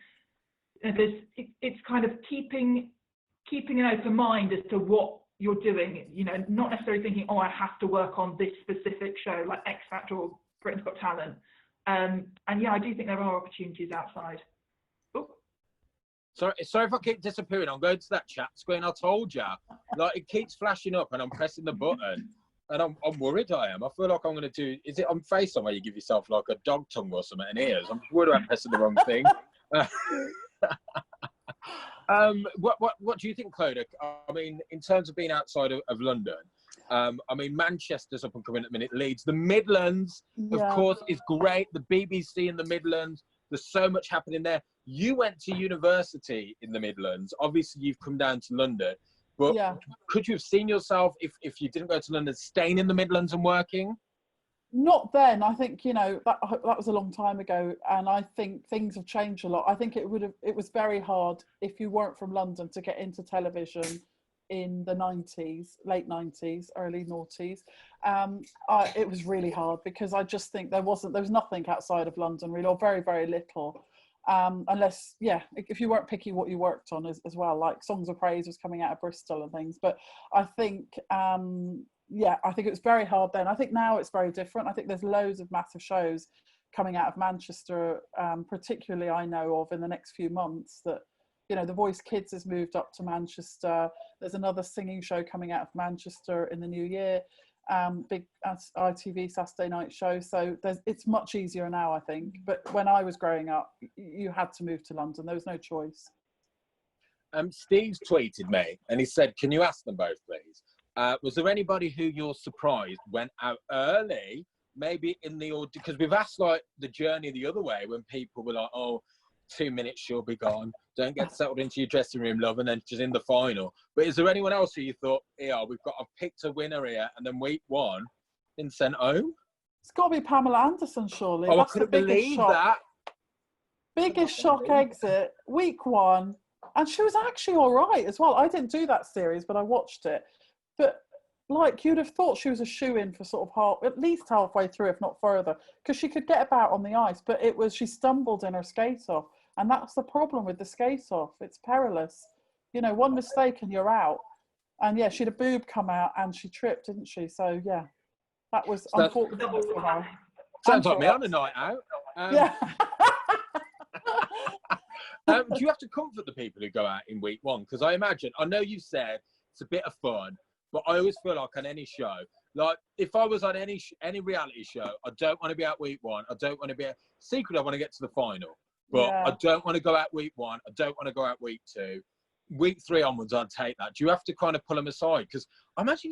It's kind of keeping an open mind as to what you're doing, not necessarily thinking, oh, I have to work on this specific show like X Factor or Britain's Got Talent. And yeah, I do think there are opportunities outside. Oh. Sorry if I keep disappearing. I'm going to that chat screen. I told you, like it keeps flashing up, and I'm pressing the button, and I'm worried. I feel like I'm going to do. Is it on FaceTime where you give yourself like a dog tongue or something in ears? I'm just worried about pressing the wrong thing. What do you think, Clodagh? I mean, in terms of being outside of London. I mean, Manchester's up and coming at the minute. Leeds, the Midlands, of course, is great. The BBC in the Midlands, There's so much happening there. You went to university in the Midlands. Obviously, you've come down to London. But Yeah. could you have seen yourself, if you didn't go to London, staying in the Midlands and working? Not then. I think, you know, that was a long time ago, and I think things have changed a lot. I think it was very hard if you weren't from London to get into television in the 90s, late 90s, early noughties. It was really hard because I just think there was nothing outside of London really, or very, very little. Unless, yeah, if you weren't picky what you worked on as well, like Songs of Praise was coming out of Bristol and things. But I think, yeah, I think it was very hard then. I think now it's very different. I think there's loads of massive shows coming out of Manchester, particularly I know of in the next few months that, you know, The Voice Kids has moved up to Manchester. There's another singing show coming out of Manchester in the new year. Big ITV Saturday night show. So it's much easier now, I think. But when I was growing up, you had to move to London. There was no choice. Steve's tweeted me and he said, can you ask them both, please? Was there anybody who you're surprised went out early, maybe in the audition? Because we've asked like the journey the other way when people were like, oh, 2 minutes, she'll be gone. Don't get settled into your dressing room, love, and then she's in the final. But is there anyone else who you thought, yeah, I've picked a winner here, and then week one, been sent home? It's got to be Pamela Anderson, surely. Oh, that's I couldn't believe that. Biggest shock exit, week one. And she was actually all right as well. I didn't do that series, but I watched it. But like, you'd have thought she was a shoo-in for sort of at least halfway through, if not further, because she could get about on the ice. But she stumbled in her skate off. And that's the problem with the skate off. It's perilous. You know, one mistake and you're out. And yeah, she had a boob come out and she tripped, didn't she? So yeah, that was unfortunate for her. Sounds like me on a night out. Yeah. Do you have to comfort the people who go out in week one? Because I know you said it's a bit of fun, but I always feel like on any show, like if I was on any reality show, I don't want to be out week one. I don't want to be secret. I want to get to the final, but I don't want to go out week one. I don't want to go out week two. Week three onwards, I'd take that. Do you have to kind of pull them aside? Because I imagine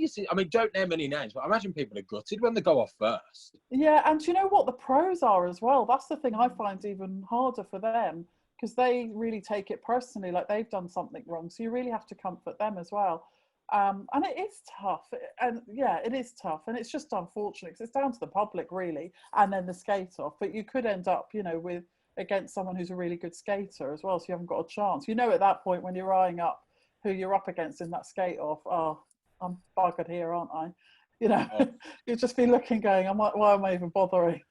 don't name any names, but I imagine people are gutted when they go off first. Yeah, and you know what? The pros are as well. That's the thing I find even harder for them, because they really take it personally, like they've done something wrong. So you really have to comfort them as well. And it is tough. And yeah, it is tough. And it's just unfortunate because it's down to the public really, and then the skate off. But you could end up, you know, against someone who's a really good skater as well. So you haven't got a chance. You know, at that point when you're eyeing up who you're up against in that skate off, oh, I'm buggered here, aren't I? You know, you'd just be looking going, why am I even bothering?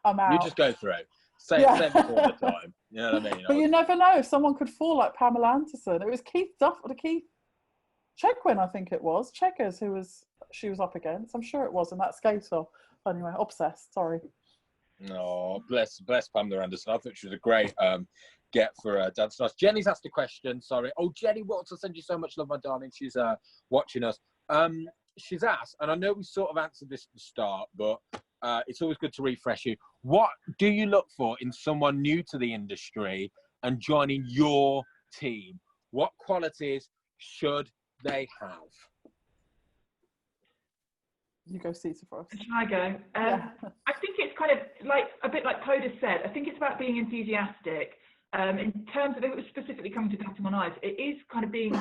I'm out. You just go through. Same all the time. You know what I mean? But you never know. Someone could fall like Pamela Anderson. It was Keith Chegwin, I think it was. Cheggers she was up against. I'm sure it was in that skate off. Anyway, obsessed, sorry. No, bless Pamela Anderson. I thought she was a great get for Dance Nice. Jenny's asked a question, sorry. Oh, Jenny Watts, I send you so much love, my darling. She's watching us. She's asked, and I know we sort of answered this at the start, but it's always good to refresh you. What do you look for in someone new to the industry and joining your team? What qualities should they have? You go, Sita, first. Can I go? I think it's kind of like a bit like Clodagh said. I think it's about being enthusiastic. In terms of if it was specifically coming to Dancing on Ice, it is kind of being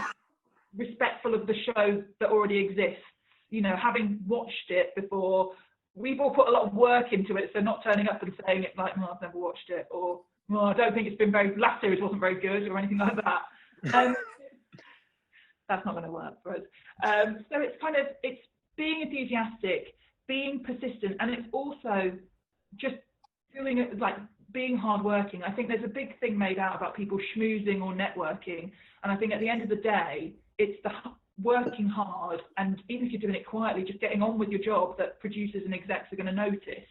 respectful of the show that already exists. You know, having watched it before, we've all put a lot of work into it. So not turning up and saying it like, "Oh, I've never watched it," or "Oh, I don't think it's been last series wasn't very good," or anything like that. That's not going to work for us. So it's being enthusiastic, being persistent, and it's also just doing it, like being hardworking. I think there's a big thing made out about people schmoozing or networking, and I think at the end of the day, it's the working hard, and even if you're doing it quietly, just getting on with your job that producers and execs are going to notice.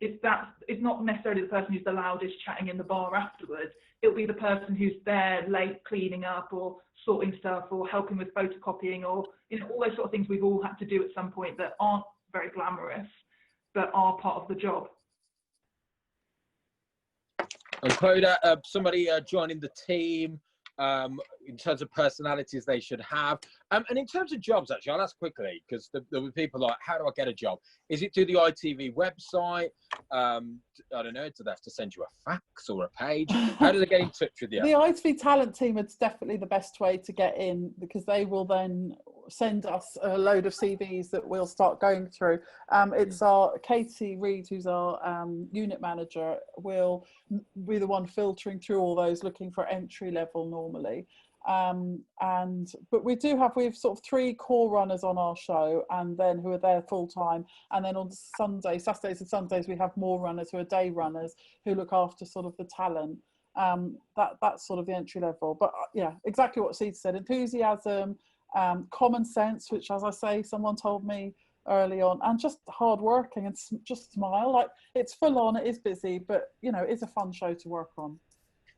It's not necessarily the person who's the loudest chatting in the bar afterwards. It'll be the person who's there late cleaning up or sorting stuff or helping with photocopying, or all those sort of things we've all had to do at some point that aren't very glamorous but are part of the job. And Clodagh, somebody joining the team, in terms of personalities they should have. And in terms of jobs, actually, I'll ask quickly, because there were people like, how do I get a job? Is it through the ITV website? I don't know, do they have to send you a fax or a page? How do they get in touch with you? The ITV talent team is definitely the best way to get in, because they will then send us a load of CVs that we'll start going through. It's our Katie Reed, who's our unit manager, will be the one filtering through all those, looking for entry level normally. But we have sort of 3 core runners on our show, and then who are there full time, and then on Saturdays and Sundays we have more runners who are day runners who look after sort of the talent. That's sort of the entry level. But yeah, exactly what Sita said: enthusiasm, common sense, which, as I say, someone told me early on, and just hard working, and just smile. Like, it's full on, it is busy, but you know, it's a fun show to work on.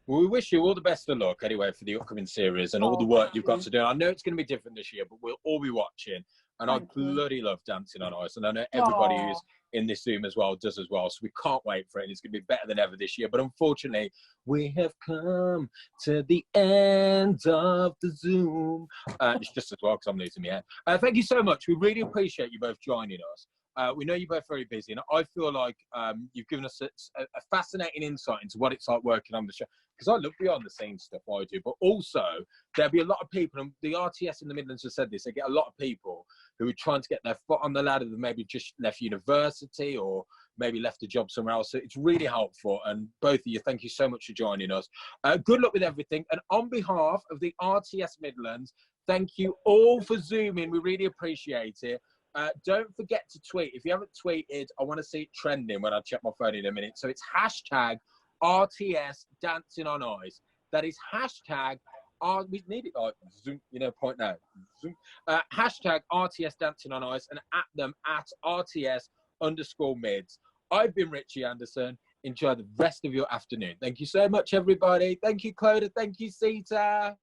Well, we wish you all the best of luck anyway for the upcoming series and all the work you've got to do. I know it's going to be different this year, but we'll all be watching. And I bloody love Dancing on Ice. And I know everybody who's in this Zoom as well does as well. So we can't wait for it. It's going to be better than ever this year. But unfortunately, we have come to the end of the Zoom. It's just as well because I'm losing my head. Thank you so much. We really appreciate you both joining us. We know you're both very busy, and I feel like you've given us a fascinating insight into what it's like working on the show, because I love behind the scenes stuff, I do, but also there'll be a lot of people, and the RTS in the Midlands has said this, they get a lot of people who are trying to get their foot on the ladder, that maybe just left university or maybe left a job somewhere else. So it's really helpful, and both of you, thank you so much for joining us. Good luck with everything, and on behalf of the RTS Midlands, thank you all for Zooming. We really appreciate it. Don't forget to tweet. If you haven't tweeted, I want to see it trending when I check my phone in a minute. So it's hashtag RTS Dancing on Ice. That is hashtag, we need it like Zoom, you know, point now. Zoom. Hashtag RTS Dancing on Ice, and at them at RTS_mids. I've been Richie Anderson. Enjoy the rest of your afternoon. Thank you so much, everybody. Thank you, Clodagh. Thank you, Sita.